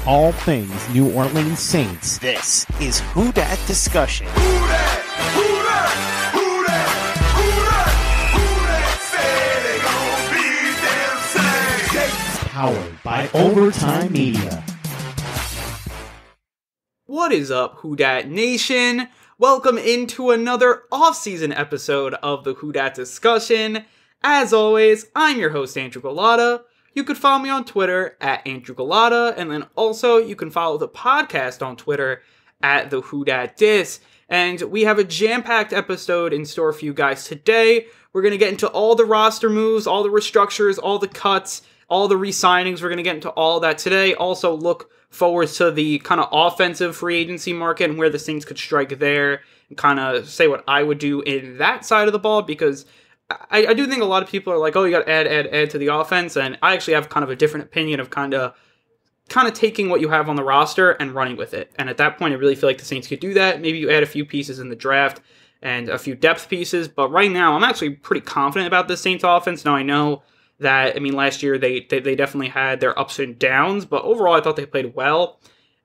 all things New Orleans Saints. This is Who Dat Discussion. Powered by Overtime Media. What is up, Who Dat Nation? Welcome into another off-season episode of the Who Dat Discussion. As always, I'm your host, Andrew Galata. You could follow me on Twitter at Andrew Galata, and then also you can follow the podcast on Twitter at the Who Dat Dis. And we have a jam-packed episode in store for you guys today. We're going to get into all the roster moves, all the restructures, all the cuts, all the re-signings. We're going to get into all that today. Also look forward to the kind of offensive free agency market and where the Saints could strike there, and kind of say what I would do in that side of the ball, because I do think a lot of people are like, oh, you got to add to the offense, and I actually have kind of a different opinion of kind of taking what you have on the roster and running with it. And at that point, I really feel like the Saints could do that. Maybe you add a few pieces in the draft and a few depth pieces, but right now, I'm actually pretty confident about the Saints offense. Now, I know that, I mean, last year they definitely had their ups and downs, but overall, I thought they played well.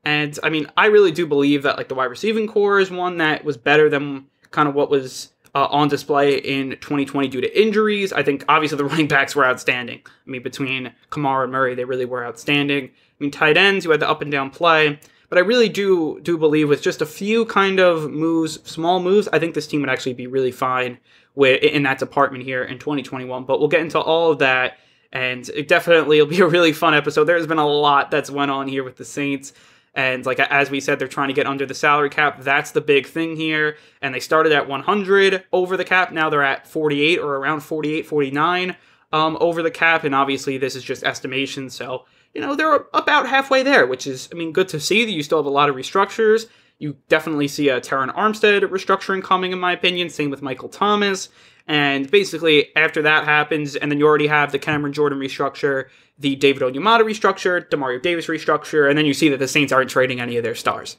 And, I mean, I really do believe that, like, the wide receiving core is one that was better than kind of what was on display in 2020 due to injuries. I think, obviously, the running backs were outstanding. I mean, between Kamara and Murray, they really were outstanding. I mean, tight ends, you had the up and down play. But I really do believe with just a few kind of moves, small moves, I think this team would actually be really fine in that department here in 2021. But we'll get into all of that, and it definitely will be a really fun episode. There's been a lot that's went on here with the Saints. And like as we said, they're trying to get under the salary cap. That's the big thing here. And they started at 100 over the cap. Now they're at 48 or around 48, 49 over the cap. And obviously this is just estimation. So, you know, they're about halfway there, which is, I mean, good to see that you still have a lot of restructures. You definitely see a Terran Armstead restructuring coming, in my opinion. Same with Michael Thomas. And basically, after that happens, and then you already have the Cameron Jordan restructure, the David Onyemata restructure, Demario Davis restructure, and then you see that the Saints aren't trading any of their stars.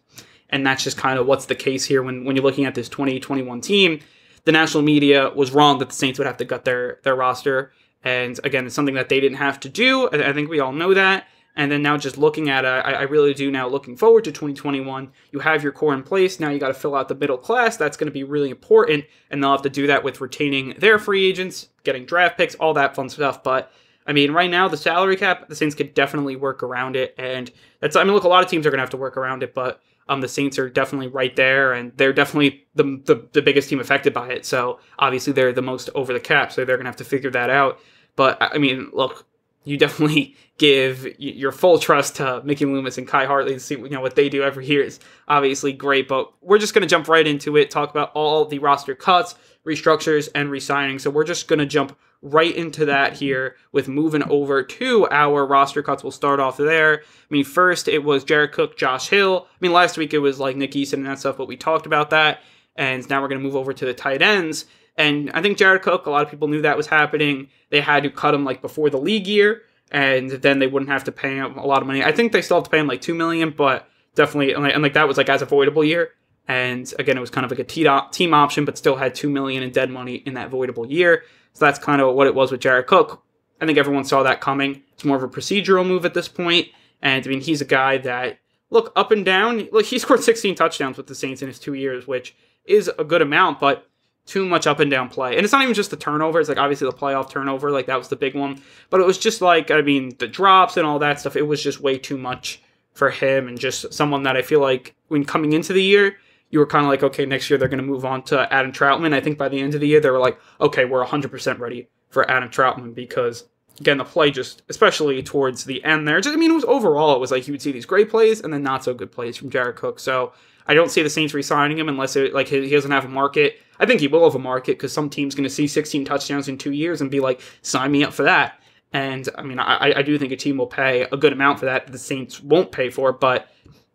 And that's just kind of what's the case here when you're looking at this 2021 team. The national media was wrong that the Saints would have to gut their roster. And again, it's something that they didn't have to do. I think we all know that. And then now just looking at I really do now looking forward to 2021. You have your core in place. Now you got to fill out the middle class. That's going to be really important. And they'll have to do that with retaining their free agents, getting draft picks, all that fun stuff. But I mean, right now, the salary cap, the Saints could definitely work around it. And that's, I mean, look, a lot of teams are going to have to work around it, but the Saints are definitely right there, and they're definitely the biggest team affected by it. So obviously they're the most over the cap, so they're going to have to figure that out. But I mean, look, you definitely give your full trust to Mickey Loomis and Kai Hartley to see, you know, what they do every year is obviously great. But we're just going to jump right into it, talk about all the roster cuts, restructures, and re-signing. So we're just going to jump right into that here with moving over to our roster cuts. We'll start off there. I mean, first it was Jared Cook, Josh Hill. I mean, last week it was like Nick Eason and that stuff, but we talked about that. And now we're going to move over to the tight ends. And I think Jared Cook, a lot of people knew that was happening. They had to cut him like before the league year, and then they wouldn't have to pay him a lot of money. I think they still have to pay him like $2 million, but definitely, and like that was like as a voidable year. And again, it was kind of like a team option, but still had $2 million in dead money in that voidable year. So that's kind of what it was with Jared Cook. I think everyone saw that coming. It's more of a procedural move at this point. And I mean, he's a guy that, look, up and down. Look, he scored 16 touchdowns with the Saints in his 2 years, which is a good amount, but too much up and down play. And it's not even just the turnover. It's like obviously the playoff turnover, like that was the big one. But it was just like, I mean, the drops and all that stuff. It was just way too much for him, and just someone that I feel like when coming into the year, you were kind of like, okay, next year they're going to move on to Adam Troutman. I think by the end of the year, they were like, okay, we're 100% ready for Adam Troutman, because, again, the play just, especially towards the end there, just, I mean, it was overall, it was like you would see these great plays and then not so good plays from Jared Cook. So I don't see the Saints re-signing him unless like he doesn't have a market. I think he will have a market, because some team's going to see 16 touchdowns in 2 years and be like, sign me up for that. And, I mean, I do think a team will pay a good amount for that the Saints won't pay for, but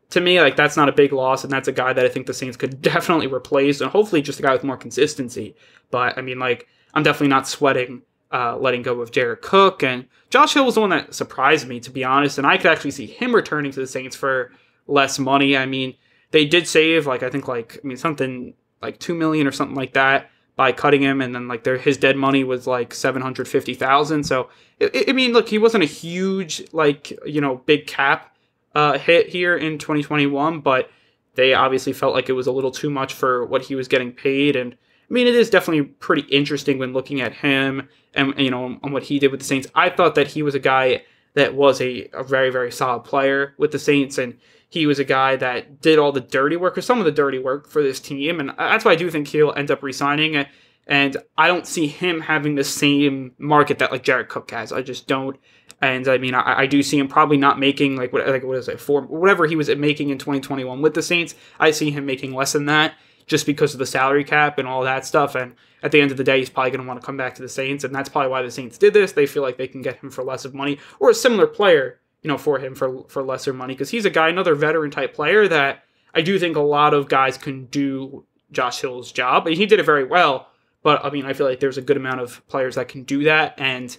to me, like, that's not a big loss, and that's a guy that I think the Saints could definitely replace, and hopefully just a guy with more consistency. But, I mean, like, I'm definitely not sweating letting go of Jared Cook, and Josh Hill was the one that surprised me, to be honest, and I could actually see him returning to the Saints for less money. I mean, they did save, like, I think, like, I mean, something like $2 million or something like that by cutting him, and then, like, his dead money was, like, $750,000, so, I mean, look, he wasn't a huge, like, you know, big cap hit here in 2021, but they obviously felt like it was a little too much for what he was getting paid. And I mean, it is definitely pretty interesting when looking at him and on what he did with the Saints. I thought that he was a guy that was a very, very solid player with the Saints, and he was a guy that did all the dirty work, or some of the dirty work for this team, and that's why I do think he'll end up resigning. And I don't see him having the same market that like Jared Cook has. I just don't. And I mean, I do see him probably not making what is it, whatever he was making in 2021 with the Saints. I see him making less than that just because of the salary cap and all that stuff. And at the end of the day, he's probably going to want to come back to the Saints, and that's probably why the Saints did this. They feel like they can get him for less of money, or a similar player, for him for lesser money, because he's a guy, another veteran type player that I do think a lot of guys can do Josh Hill's job. And he did it very well, but I mean, I feel like there's a good amount of players that can do that, and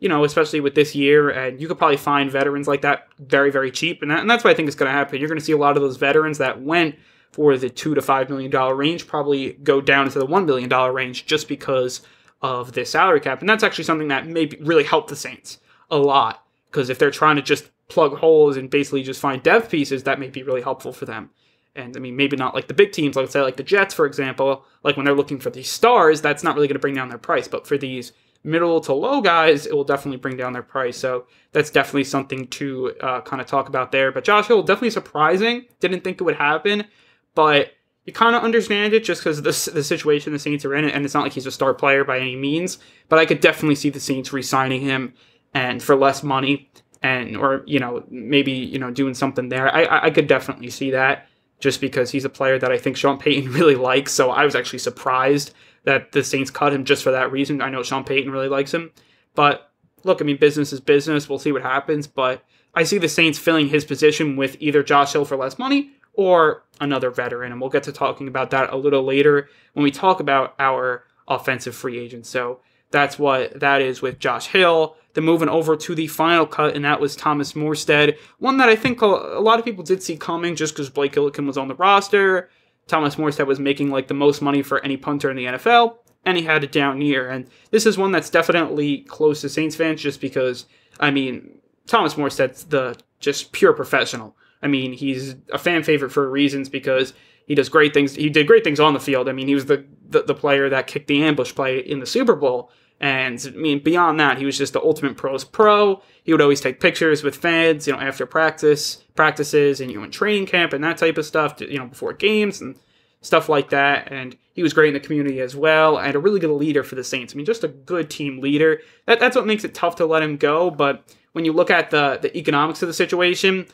especially with this year, and you could probably find veterans like that very, very cheap, and that's what I think is going to happen. You're going to see a lot of those veterans that went for the $2 to $5 million range probably go down into the $1 billion range just because of this salary cap, and that's actually something that may really help the Saints a lot, because if they're trying to just plug holes and basically just find depth pieces, that may be really helpful for them. And I mean, maybe not like the big teams, let's say like the Jets, for example, like when they're looking for these stars, that's not really going to bring down their price, but for these middle to low guys, it will definitely bring down their price. So that's definitely something to kind of talk about there. But Josh Hill, definitely surprising. Didn't think it would happen, but you kind of understand it just because of the situation the Saints are in. And it's not like he's a star player by any means, but I could definitely see the Saints re-signing him and for less money, and or maybe doing something there. I could definitely see that, just because he's a player that I think Sean Payton really likes. So I was actually surprised that the Saints cut him just for that reason. I know Sean Payton really likes him. But look, I mean, business is business. We'll see what happens. But I see the Saints filling his position with either Josh Hill for less money or another veteran. And we'll get to talking about that a little later when we talk about our offensive free agents. So that's what that is with Josh Hill. Then moving over to the final cut, and that was Thomas Morstead. One that I think a lot of people did see coming just because Blake Gillikin was on the roster. Thomas Morstead was making like the most money for any punter in the NFL, and he had a down year. And this is one that's definitely close to Saints fans just because, I mean, Thomas Morstead's the just pure professional. I mean, he's a fan favorite for reasons because he does great things. He did great things on the field. I mean, he was the player that kicked the ambush play in the Super Bowl. And I mean, beyond that, he was just the ultimate pro's pro. He would always take pictures with fans, after practices, and in training camp and that type of stuff, before games and stuff like that. And he was great in the community as well, and a really good leader for the Saints. I mean, just a good team leader. That's what makes it tough to let him go. But when you look at the economics of the situation,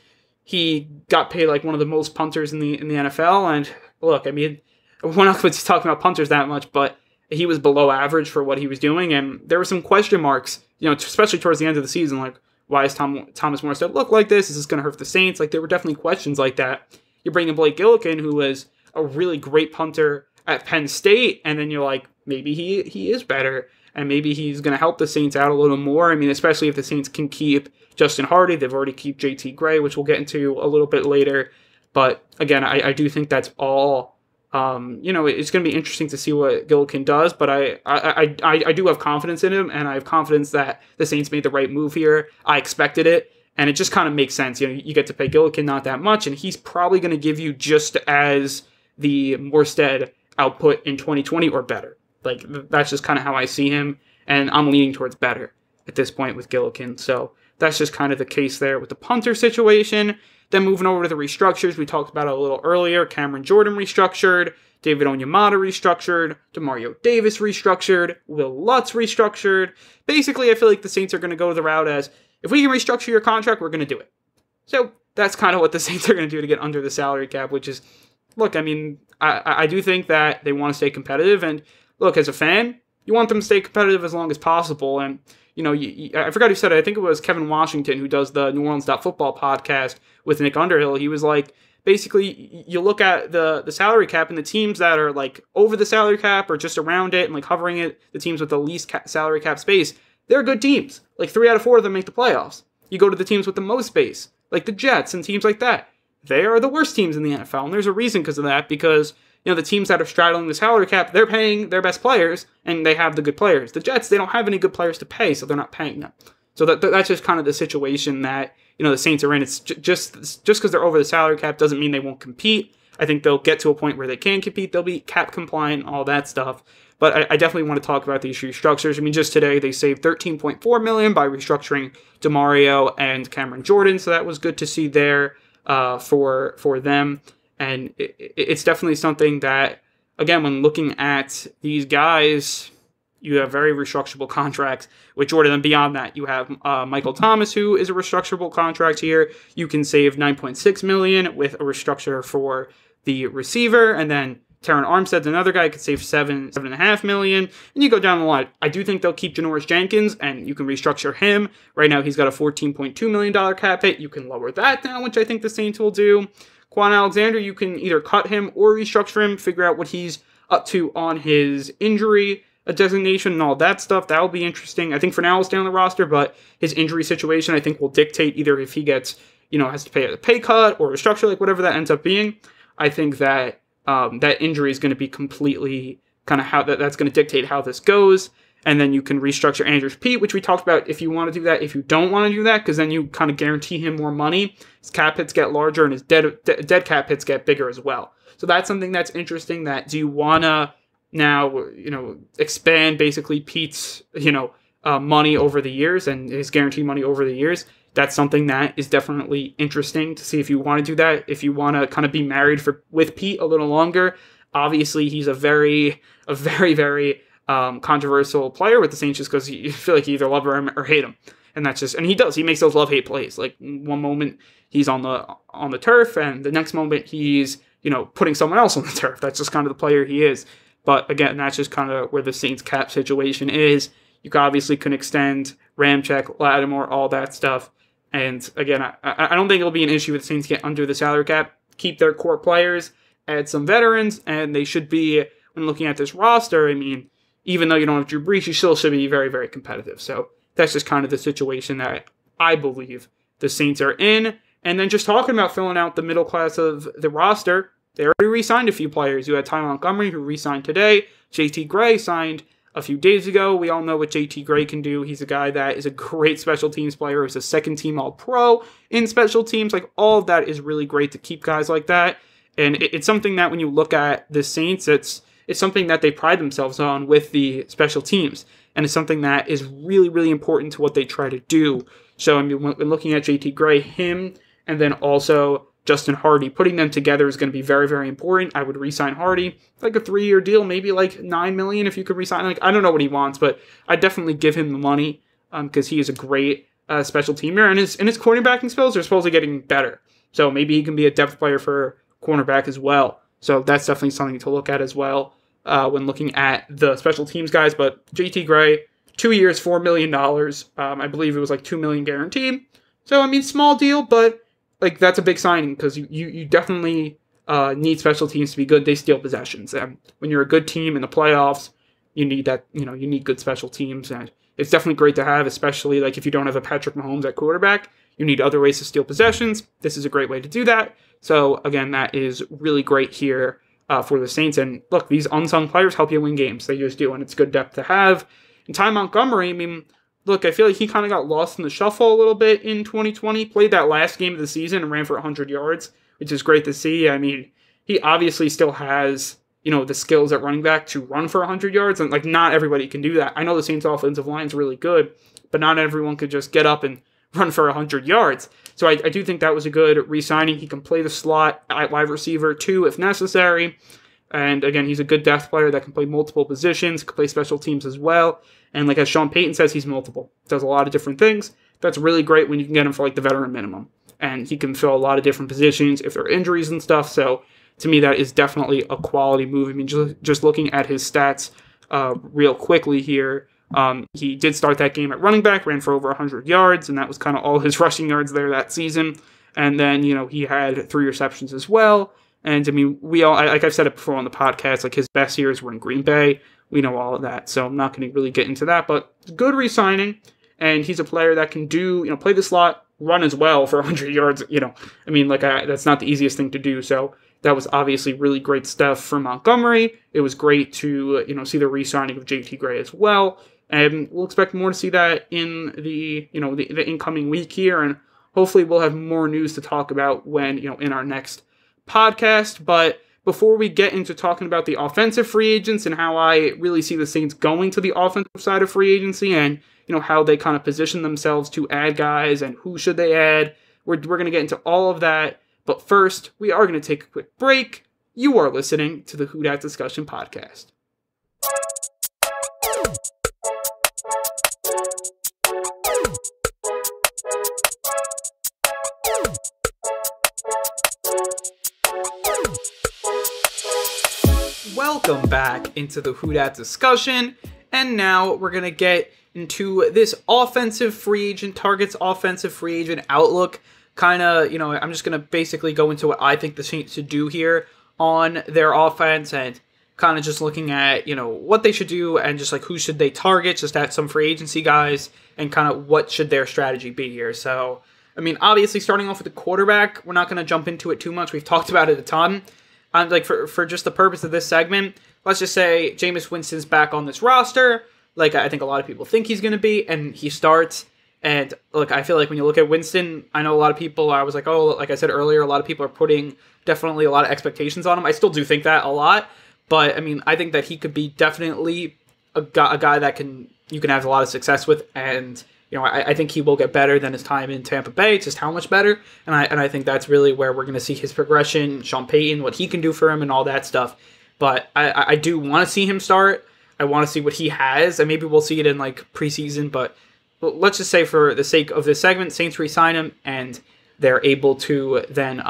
he got paid like one of the most punters in the NFL. And look, I mean, we're not going to talk about punters that much, but he was below average for what he was doing, and there were some question marks, especially towards the end of the season, like, why is Thomas Morstead look like this? Is this going to hurt the Saints? Like, there were definitely questions like that. You bring in Blake Gillikin, who was a really great punter at Penn State, and then you're like, maybe he is better, and maybe he's going to help the Saints out a little more. I mean, especially if the Saints can keep Justin Hardy. They've already keep JT Gray, which we'll get into a little bit later. But again, I do think that's all. It's going to be interesting to see what Gillikin does, but I do have confidence in him, and I have confidence that the Saints made the right move here. I expected it, and it just kind of makes sense. You get to pay Gillikin not that much, and he's probably going to give you just as the Morstead output in 2020 or better. Like, that's just kind of how I see him, and I'm leaning towards better at this point with Gillikin. So that's just kind of the case there with the punter situation. Then moving over to the restructures, we talked about it a little earlier. Cameron Jordan restructured, David Onyemata restructured, Demario Davis restructured, Will Lutz restructured. Basically, I feel like the Saints are going to go the route as, if we can restructure your contract, we're going to do it. So that's kind of what the Saints are going to do to get under the salary cap, which is, look, I mean, I do think that they want to stay competitive. And look, as a fan, you want them to stay competitive as long as possible. And I forgot who said it. I think it was Kevin Washington, who does the New Orleans Football podcast with Nick Underhill. He was like, basically, you look at the salary cap, and the teams that are like over the salary cap or just around it and like hovering it, the teams with the least salary cap space, they're good teams. Like 3 out of 4 of them make the playoffs. You go to the teams with the most space, like the Jets and teams like that. They are the worst teams in the NFL, and there's a reason because of that, because the teams that are straddling the salary cap, they're paying their best players, and they have the good players. The Jets, they don't have any good players to pay, so they're not paying them. So that's just kind of the situation that, the Saints are in. It's just because they're over the salary cap doesn't mean they won't compete. I think they'll get to a point where they can compete. They'll be cap compliant, all that stuff. But I definitely want to talk about these restructures. I mean, just today they saved $13.4 million by restructuring DeMario and Cameron Jordan. So that was good to see there for them. And it's definitely something that, again, when looking at these guys, you have very restructurable contracts with Jordan. And beyond that, you have Michael Thomas, who is a restructurable contract here. You can save $9.6 million with a restructure for the receiver. And then Terran Armstead's another guy, could save $7.5 million. And you go down the line. I do think they'll keep Janoris Jenkins, and you can restructure him. Right now, he's got a $14.2 million cap hit. You can lower that down, which I think the Saints will do. Quan Alexander, you can either cut him or restructure him, figure out what he's up to on his injury designation and all that stuff. That'll be interesting. I think for now he'll stay on the roster, but his injury situation, I think, will dictate either if he gets, has to pay a pay cut or restructure, like whatever that ends up being. I think that that injury is going to be completely kind of how that's going to dictate how this goes. And then you can restructure Andrews Pete, which we talked about if you want to do that, if you don't want to do that, because then you kind of guarantee him more money. His cap hits get larger and his dead cap hits get bigger as well. So that's something that's interesting. That do you want to now, expand basically Pete's, money over the years and his guaranteed money over the years? That's something that is definitely interesting to see if you want to do that. If you want to kind of be married with Pete a little longer. Obviously, he's a very, very controversial player with the Saints just because you feel like you either love him or hate him. And that's just, and he does. He makes those love-hate plays. Like one moment he's on the turf, and the next moment he's, putting someone else on the turf. That's just kind of the player he is. But again, that's just kind of where the Saints cap situation is. You obviously can extend Ramczyk, Lattimore, all that stuff. And again, I don't think it'll be an issue if the Saints get under the salary cap, keep their core players, add some veterans, and they should be, when looking at this roster, I mean, even though you don't have Drew Brees, you still should be very, very competitive. So that's just kind of the situation that I believe the Saints are in. And then just talking about filling out the middle class of the roster, they already re-signed a few players. You had Ty Montgomery, who re-signed today. JT Gray signed a few days ago. We all know what JT Gray can do. He's a guy that is a great special teams player. He's a second-team All-Pro in special teams. Like, all of that is really great to keep guys like that. And it's something that when you look at the Saints, it's something that they pride themselves on with the special teams. And it's something that is really, really important to what they try to do. So, I mean, when looking at JT Gray, him, and then also Justin Hardy, putting them together is going to be very, very important. I would re-sign Hardy, like a 3-year deal, maybe like $9 million if you could re-sign. Like, I don't know what he wants, but I'd definitely give him the money because he is a great special teamer, and his cornerbacking skills are supposedly getting better. So maybe he can be a depth player for cornerback as well. So that's definitely something to look at as well when looking at the special teams guys. But JT Gray, 2 years, $4 million. I believe it was like $2 million guaranteed. So, I mean, small deal, but like that's a big signing because you definitely need special teams to be good. They steal possessions. And when you're a good team in the playoffs, you need that, you need good special teams. And it's definitely great to have, especially like if you don't have a Patrick Mahomes at quarterback, you need other ways to steal possessions. This is a great way to do that. So again, that is really great here for the Saints. And look, these unsung players help you win games. They just do, and it's good depth to have. And Ty Montgomery, I mean, look, I feel like he kind of got lost in the shuffle a little bit in 2020. Played that last game of the season and ran for 100 yards, which is great to see. I mean, he obviously still has, the skills at running back to run for 100 yards. And, like, not everybody can do that. I know the Saints offensive line is really good, but not everyone could just get up and run for 100 yards. So I do think that was a good re-signing. He can play the slot at wide receiver too if necessary. And again, he's a good depth player that can play multiple positions, can play special teams as well. And like as Sean Payton says, he's multiple. Does a lot of different things. That's really great when you can get him for like the veteran minimum. And he can fill a lot of different positions if there are injuries and stuff. So to me, that is definitely a quality move. I mean, just looking at his stats real quickly here, he did start that game at running back, ran for over 100 yards, and that was kind of all his rushing yards there that season. And then, he had 3 receptions as well. And I mean, we all, like I've said it before on the podcast, like his best years were in Green Bay. We know all of that, so I'm not going to really get into that. But good re-signing, and he's a player that can do, play the slot, run as well for 100 yards. I mean, like that's not the easiest thing to do. So that was obviously really great stuff for Montgomery. It was great to, see the re-signing of JT Gray as well. And we'll expect more to see that in the incoming week here, and hopefully we'll have more news to talk about when, in our next podcast. But before we get into talking about the offensive free agents and how I really see the Saints going to the offensive side of free agency and, how they kind of position themselves to add guys and who should they add, we're going to get into all of that. But first, we are going to take a quick break. You are listening to the Who Dat Discussion podcast. Welcome back into the Who Dat Discussion, and now we're going to get into this offensive free agent targets, offensive free agent outlook. Kind of, I'm just going to basically go into what I think the Saints should do here on their offense and kind of just looking at, what they should do and just like who should they target, just at some free agency guys, and kind of what should their strategy be here. So, obviously starting off with the quarterback, we're not going to jump into it too much. We've talked about it a ton. For just the purpose of this segment, let's just say Jameis Winston's back on this roster, like I think a lot of people think he's going to be, and he starts. And look, I feel like when you look at Winston, I know a lot of people, I was like, like I said earlier, a lot of people are putting definitely a lot of expectations on him. I still do think that a lot, but I think that he could be definitely a guy that you can have a lot of success with, and I think he will get better than his time in Tampa Bay, just how much better. And I think that's really where we're going to see his progression, Sean Payton, what he can do for him and all that stuff. But I do want to see him start. I want to see what he has, and maybe we'll see it in like preseason. But let's just say for the sake of this segment, Saints re-sign him, and they're able to then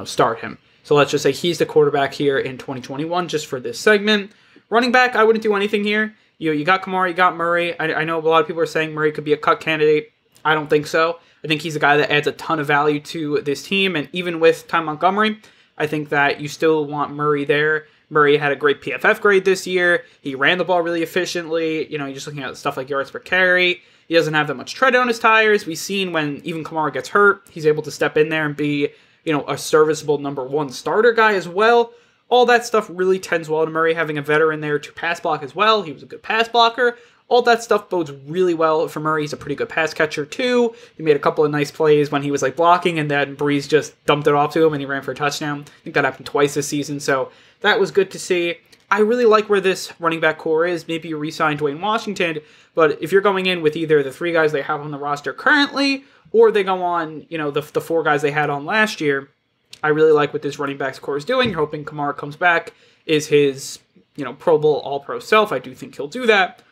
start him. So let's just say he's the quarterback here in 2021, just for this segment. Running back, I wouldn't do anything here. You got Kamara, you got Murray. I know a lot of people are saying Murray could be a cut candidate. I don't think so. I think he's a guy that adds a ton of value to this team, and even with Ty Montgomery, I think that you still want Murray there. Murray had a great PFF grade this year. He ran the ball really efficiently. You're just looking at stuff like yards per carry. He doesn't have that much tread on his tires. We've seen when even Kamara gets hurt, he's able to step in there and be, a serviceable number one starter guy as well. All that stuff really tends well to Murray, having a veteran there to pass block as well. He was a good pass blocker. All that stuff bodes really well for Murray. He's a pretty good pass catcher too. He made a couple of nice plays when he was blocking, and then Breeze just dumped it off to him and he ran for a touchdown. I think that happened twice this season, so that was good to see. I really like where this running back core is. Maybe you re-sign Dwayne Washington, but if you're going in with either the three guys they have on the roster currently, or they go on, the four guys they had on last year, I really like what this running backs core is doing. You're hoping Kamara comes back, is his, Pro Bowl All-Pro self. I do think he'll do that.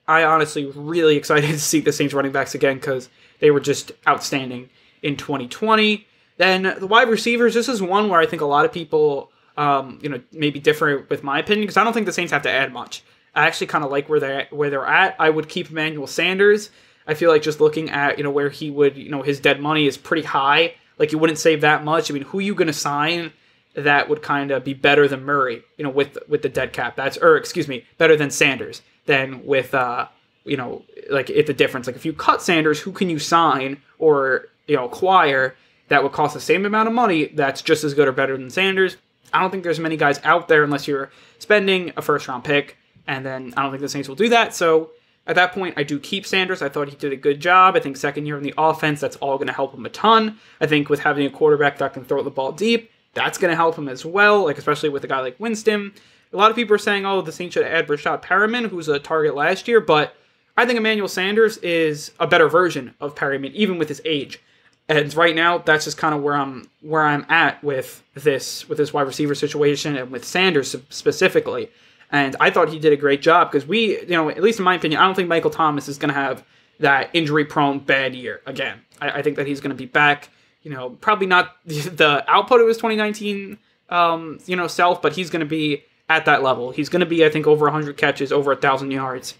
I honestly really excited to see the Saints running backs again because they were just outstanding in 2020. Then the wide receivers, this is one where I think a lot of people, maybe differ with my opinion, because I don't think the Saints have to add much. I actually kind of like where they're at. I would keep Emmanuel Sanders. I feel like just looking at, where he would, his dead money is pretty high. Like, you wouldn't save that much. Who are you going to sign that would kind of be better than Murray, with the dead cap? Better than Sanders. Than with, if the difference. Like, if you cut Sanders, who can you sign or, acquire that would cost the same amount of money that's just as good or better than Sanders? I don't think there's many guys out there unless you're spending a first-round pick, and then I don't think the Saints will do that. So at that point, I do keep Sanders. I thought he did a good job. I think second year in the offense, that's all going to help him a ton. I think with having a quarterback that can throw the ball deep, that's going to help him as well, especially with a guy like Winston. A lot of people are saying, the Saints should add Rashad Perriman, who was a target last year, but I think Emmanuel Sanders is a better version of Perriman, even with his age. And right now, that's just kind of where I'm at with this wide receiver situation and with Sanders specifically. And I thought he did a great job because at least in my opinion, I don't think Michael Thomas is going to have that injury-prone bad year again. I think that he's going to be back. Probably not the output of his 2019, self, but he's going to be at that level. He's going to be, I think, over 100 catches, over 1,000 yards.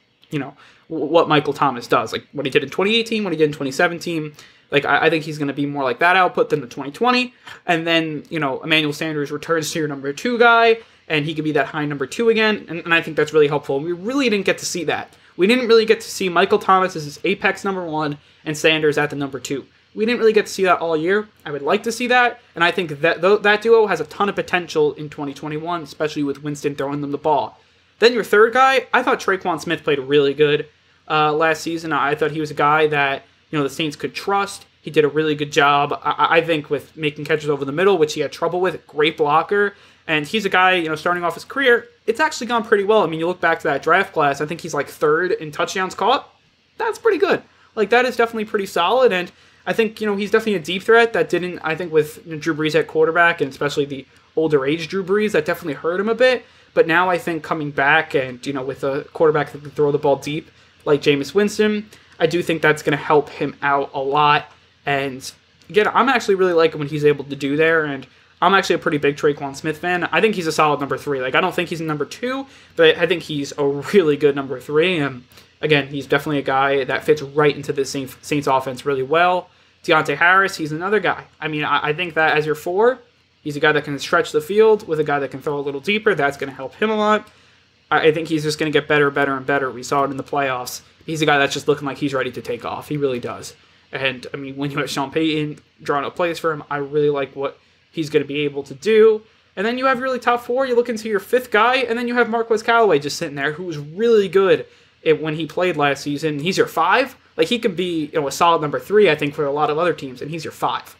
What Michael Thomas does, like what he did in 2018, what he did in 2017. I think he's going to be more like that output than the 2020. And then, Emmanuel Sanders returns to your number 2 guy, and he could be that high number 2 again. And I think that's really helpful. And we really didn't get to see that. We didn't really get to see Michael Thomas as his apex number 1 and Sanders at the number 2. We didn't really get to see that all year. I would like to see that, and I think that duo has a ton of potential in 2021, especially with Winston throwing them the ball. Then your third guy, I thought Traquan Smith played really good. last season. I thought he was a guy that, the Saints could trust. He did a really good job, I think, with making catches over the middle, which he had trouble with. Great blocker. And he's a guy, starting off his career, it's actually gone pretty well. I mean, you look back to that draft class, I think he's like third in touchdowns caught. That's pretty good. Like, that is definitely pretty solid. And I think, he's definitely a deep threat that didn't, I think, with Drew Brees at quarterback, and especially the older age Drew Brees, that definitely hurt him a bit. But now I think coming back and, with a quarterback that can throw the ball deep like Jameis Winston, I do think that's going to help him out a lot. And again, I'm actually really liking what he's able to do there. And I'm actually a pretty big Traquan Smith fan. I think he's a solid number 3. Like, I don't think he's a number 2, but I think he's a really good number 3. And again, he's definitely a guy that fits right into the Saints offense really well. Deontay Harris, he's another guy. I mean, I think that as your 4, he's a guy that can stretch the field with a guy that can throw a little deeper. That's going to help him a lot. I think he's just going to get better, and better. We saw it in the playoffs. He's a guy that's just looking like he's ready to take off. He really does. And, I mean, when you have Sean Payton drawing up plays for him, I really like what he's going to be able to do. And then you have really top 4. You look into your 5th guy, and then you have Marquez Callaway just sitting there, who was really good when he played last season. He's your 5. Like, he could be a solid number 3, I think, for a lot of other teams, and he's your 5.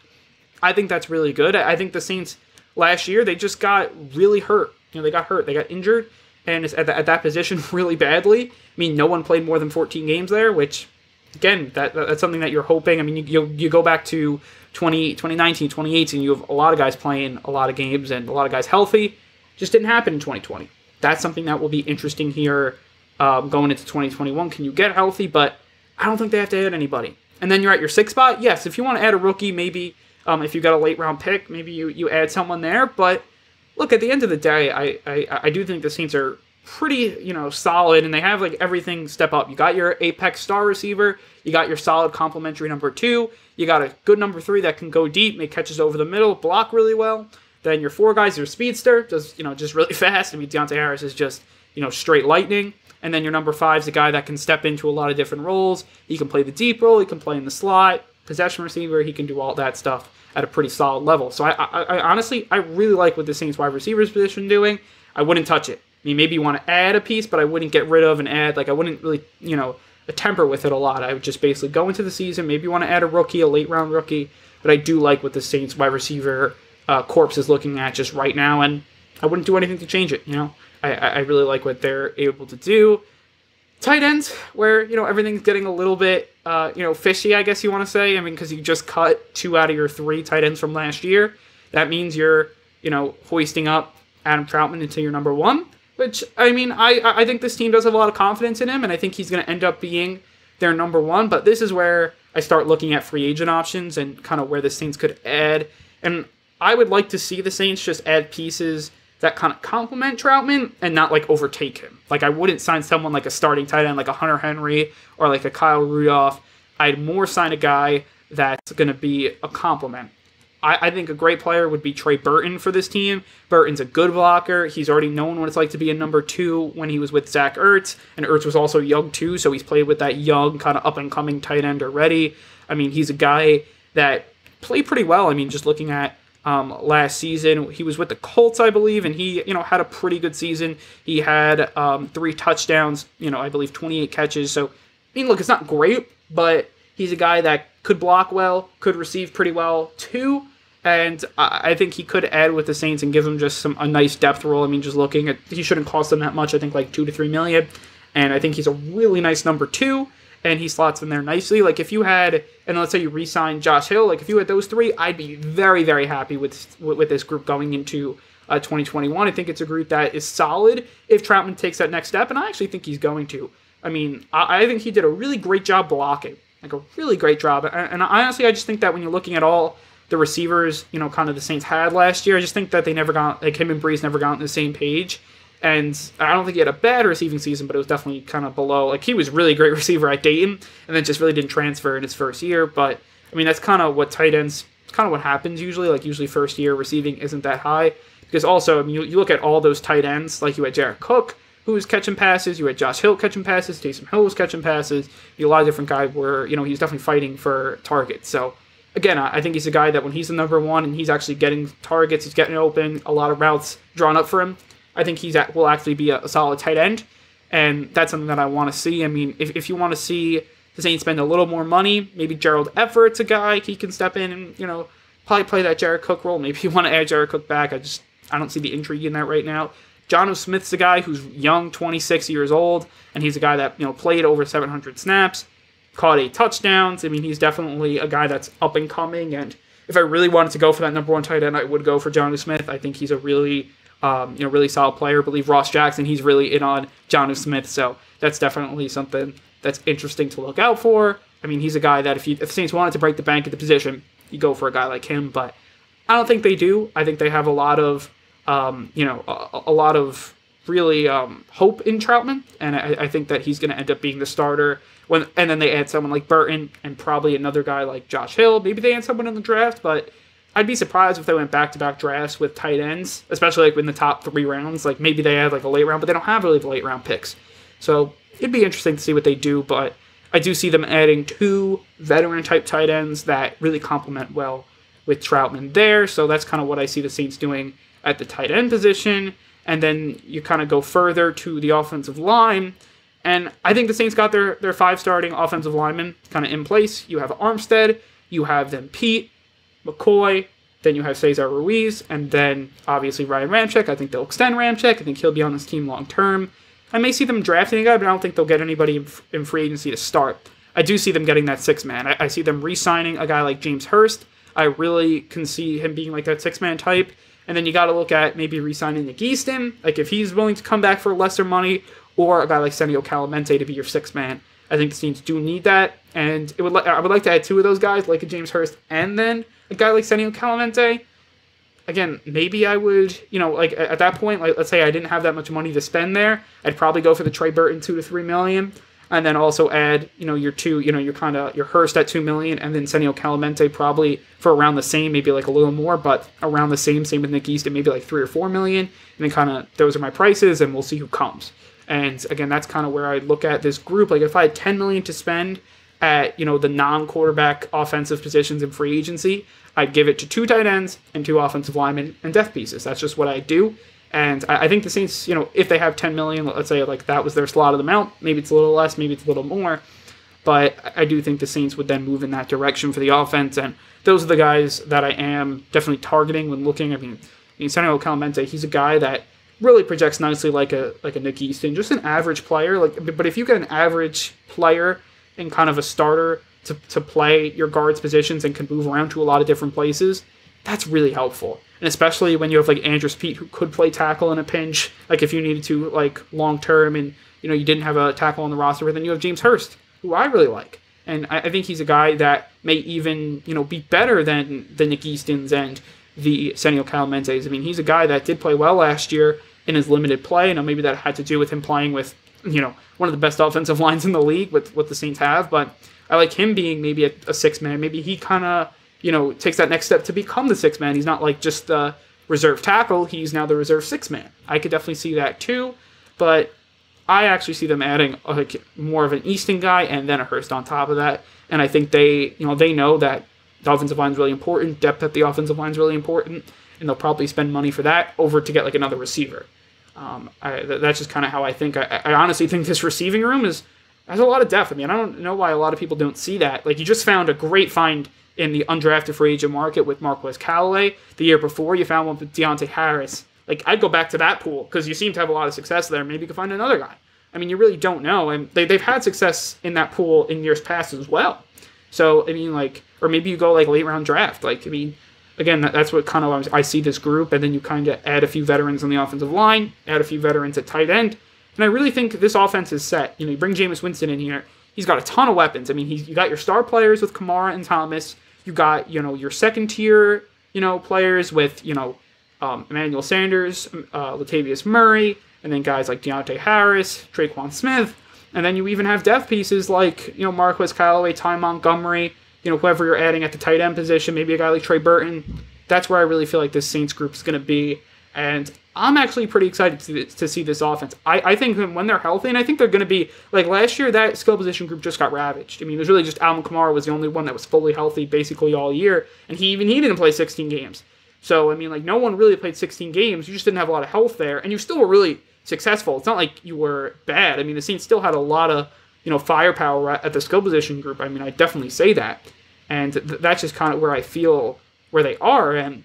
I think that's really good. I think the Saints last year, they just got really hurt. They got hurt. They got injured, and it's at that position really badly. I mean, no one played more than 14 games there, which, again, that's something that you're hoping. I mean, you go back to 2019, 2018, you have a lot of guys playing a lot of games and a lot of guys healthy. Just didn't happen in 2020. That's something that will be interesting here going into 2021. Can you get healthy? But I don't think they have to add anybody. And then you're at your 6th spot. Yes, if you want to add a rookie, maybe if you got a late round pick, maybe you add someone there. But look, at the end of the day, I do think the Saints are pretty solid, and they have like everything step up. You got your apex star receiver, you got your solid complementary number 2, you got a good number 3 that can go deep, make catches over the middle, block really well. Then your 4 guys, your speedster, does just really fast. I mean, Deontay Harris is just straight lightning. And then your number 5 is a guy that can step into a lot of different roles. He can play the deep role, he can play in the slot, possession receiver, he can do all that stuff at a pretty solid level. So I honestly, I really like what the Saints wide receivers position doing. I wouldn't touch it. I mean, maybe you want to add a piece, but I wouldn't get rid of and add. Like, I wouldn't really, temper with it a lot. I would just basically go into the season. Maybe you want to add a rookie, a late-round rookie. But I do like what the Saints wide receiver corpse is looking at just right now, and I wouldn't do anything to change it, I really like what they're able to do. Tight ends, where, everything's getting a little bit, fishy, I guess you want to say. I mean, because you just cut 2 out of your 3 tight ends from last year. That means you're, hoisting up Adam Troutman into your number 1. Which, I mean, I think this team does have a lot of confidence in him, and I think he's going to end up being their number 1. But this is where I start looking at free agent options and kind of where the Saints could add. And I would like to see the Saints just add pieces that kind of complement Troutman and not, like, overtake him. Like, I wouldn't sign someone like a starting tight end, like a Hunter Henry or like a Kyle Rudolph. I'd more sign a guy that's going to be a complement. I think a great player would be Trey Burton for this team. Burton's a good blocker. He's already known what it's like to be a number 2 when he was with Zach Ertz, and Ertz was also young too, so he's played with that young, kind of up-and-coming tight end already. I mean, he's a guy that played pretty well. I mean, just looking at last season, he was with the Colts, I believe, and he, had a pretty good season. He had 3 touchdowns, I believe 28 catches. So, I mean, look, it's not great, but he's a guy that could block well, could receive pretty well too. And I think he could add with the Saints and give them just a nice depth role. I mean, just looking at, he shouldn't cost them that much. I think like $2 to $3 million. And I think he's a really nice number 2. And he slots in there nicely. Like if you had, and let's say you re-signed Josh Hill, like if you had those 3, I'd be very, very happy with this group going into 2021. I think it's a group that is solid if Troutman takes that next step. And I actually think he's going to. I mean, I think he did a really great job blocking. Like a really great job. And honestly, I just think that when you're looking at all the receivers, kind of the Saints had last year, I just think that they never got, like him and Brees never got on the same page. And I don't think he had a bad receiving season, but it was definitely kind of below. Like, he was a really great receiver at Dayton, and then just really didn't transfer in his first year. But, I mean, that's kind of what tight ends, kind of what happens usually. Like, usually first year receiving isn't that high. Because also, I mean, you look at all those tight ends, like you had Jared Cook, who was catching passes. You had Josh Hill catching passes. Taysom Hill was catching passes. A lot of different guys were, he was definitely fighting for targets. So, again, I think he's a guy that when he's the number 1 and he's actually getting targets, he's getting open, a lot of routes drawn up for him, I think will actually be a solid tight end. And that's something that I want to see. I mean, if you want to see the Saints spend a little more money, maybe Gerald Everett's a guy. He can step in and, probably play that Jared Cook role. Maybe you want to add Jared Cook back. I don't see the intrigue in that right now. Jonnu Smith's a guy who's young, 26 years old, and he's a guy that, played over 700 snaps, caught 8 touchdowns. I mean, he's definitely a guy that's up and coming, and if I really wanted to go for that number 1 tight end, I would go for Jonnu Smith. I think he's a really really solid player. I believe Ross Jackson, he's really in on Jonnu Smith, so that's definitely something that's interesting to look out for. I mean, he's a guy that if the Saints wanted to break the bank at the position, you go for a guy like him, but I don't think they do. I think they have a lot of, a lot of really hope in Troutman, and I think that he's going to end up being the starter. And then they add someone like Burton and probably another guy like Josh Hill. Maybe they add someone in the draft, but I'd be surprised if they went back-to-back drafts with tight ends, especially like in the top 3 rounds. Like maybe they had like a late round, but they don't have really the late round picks. So it'd be interesting to see what they do, but I do see them adding 2 veteran-type tight ends that really complement well with Troutman there. So that's kind of what I see the Saints doing at the tight end position. And then you kind of go further to the offensive line. And I think the Saints got their 5 starting offensive linemen kind of in place. You have Armstead, you have then Pete, McCoy, then you have Cesar Ruiz, and then obviously Ryan Ramczyk. I think they'll extend Ramczyk. I think he'll be on this team long term. I may see them drafting a guy, but I don't think they'll get anybody in free agency to start. I do see them getting that 6-man. I see them re-signing a guy like James Hurst. I really can see him being like that 6-man type. And then you got to look at maybe re-signing Nick Easton, like if he's willing to come back for lesser money, or a guy like Senio Calamente to be your 6-man. I think the Saints do need that, and I would like to add 2 of those guys, like a James Hurst, and then a guy like Senio Calamente. Again, maybe I would, like at that point, like let's say I didn't have that much money to spend there, I'd probably go for the Trey Burton $2 to $3 million, and then also add, your 2, your Hurst at $2 million, and then Senio Calamente probably for around the same, maybe like a little more, but around the same with Nick Easton, maybe like $3 or $4 million, and then kind of those are my prices, and we'll see who comes. And again, that's kind of where I look at this group. Like if I had $10 million to spend at, the non-quarterback offensive positions in free agency, I'd give it to 2 tight ends and 2 offensive linemen and depth pieces. That's just what I do. And I think the Saints, if they have $10 million, let's say like that was their slotted amount, maybe it's a little less, maybe it's a little more. But I do think the Saints would then move in that direction for the offense. And those are the guys that I am definitely targeting when looking. I mean Senio Calamente, he's a guy that really projects nicely like a Nick Easton, just an average player. But if you get an average player and kind of a starter to play your guards positions and can move around to a lot of different places, that's really helpful. And especially when you have like Andrus Peat, who could play tackle in a pinch, like if you needed to, like long term, and you didn't have a tackle on the roster, but then you have James Hurst, who I really like. And I think he's a guy that may even, be better than the Nick Eastons and the Senio Calamentes. I mean, he's a guy that did play well last year in his limited play. Maybe that had to do with him playing with, one of the best offensive lines in the league with what the Saints have. But I like him being maybe a 6-man. Maybe he kind of, takes that next step to become the 6-man. He's not like just the reserve tackle. He's now the reserve 6-man. I could definitely see that too. But I actually see them adding like more of an Easton guy and then a Hurst on top of that. And I think they know that the offensive line is really important. Depth at the offensive line is really important. And they'll probably spend money for that over to get like another receiver. That's just kind of how I think. I honestly think this receiving room has a lot of depth. I mean, I don't know why a lot of people don't see that. Like, you just found a great find in the undrafted free agent market with Marquez Callaway. The year before, you found one with Deontay Harris. Like, I'd go back to that pool because you seem to have a lot of success there. Maybe you could find another guy. I mean, you really don't know. And they've had success in that pool in years past as well. So, I mean, like, or maybe you go, like, late round draft. Like, I mean, again, that's what kind of I see this group, and then you kind of add a few veterans on the offensive line, add a few veterans at tight end, and I really think this offense is set. You bring Jameis Winston in here, he's got a ton of weapons. I mean, you got your star players with Kamara and Thomas, you got, your second tier, players with, Emmanuel Sanders, Latavius Murray, and then guys like Deontay Harris, Traquan Smith, and then you even have depth pieces like, Marquez Callaway, Ty Montgomery, whoever you're adding at the tight end position, maybe a guy like Trey Burton. That's where I really feel like this Saints group is going to be. And I'm actually pretty excited to see this offense. I think when they're healthy, and I think they're going to be, like last year, that skill position group just got ravaged. I mean, it was really just Alvin Kamara was the only one that was fully healthy basically all year, and he didn't play 16 games. So, I mean, like, no one really played 16 games. You just didn't have a lot of health there, and you still were really successful. It's not like you were bad. I mean, the Saints still had a lot of, firepower at the skill position group. I mean, I definitely say that. And that's just kind of where I feel where they are. And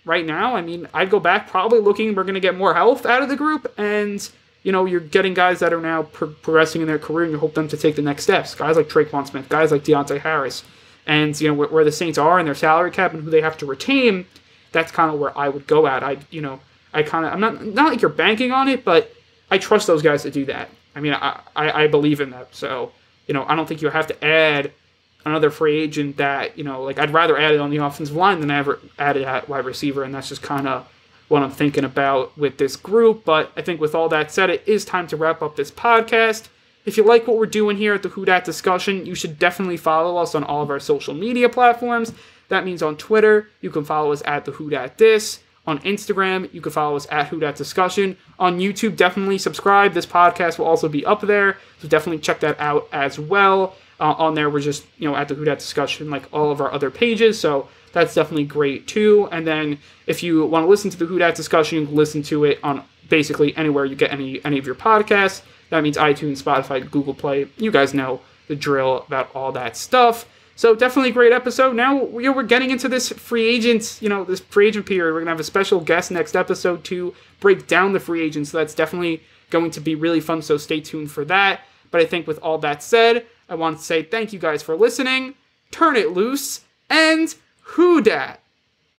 right now, I mean, I'd go back probably looking, we're going to get more health out of the group. And, you're getting guys that are now progressing in their career, and you hope them to take the next steps. Guys like Traquan Smith, guys like Deontay Harris. And, where the Saints are in their salary cap and who they have to retain, that's kind of where I would go at. I'm not like you're banking on it, but I trust those guys to do that. I mean, I believe in that. So, I don't think you have to add another free agent that, I'd rather add it on the offensive line than ever add it at wide receiver. And that's just kind of what I'm thinking about with this group. But I think with all that said, it is time to wrap up this podcast. If you like what we're doing here at the Who Dat Discussion, you should definitely follow us on all of our social media platforms. That means on Twitter, you can follow us at the Who Dat Dis. On Instagram, you can follow us at Who Dat Discussion. On YouTube, definitely subscribe. This podcast will also be up there, so definitely check that out as well. On there, we're just, at the Who Dat Discussion, like all of our other pages, so that's definitely great too. And then if you want to listen to the Who Dat Discussion, you can listen to it on basically anywhere you get any of your podcasts. That means iTunes, Spotify, Google Play. You guys know the drill about all that stuff. So definitely a great episode. Now we're getting into this free agent, this free agent period. We're going to have a special guest next episode to break down the free agents. So that's definitely going to be really fun. So stay tuned for that. But I think with all that said, I want to say thank you guys for listening. Turn it loose and who dat?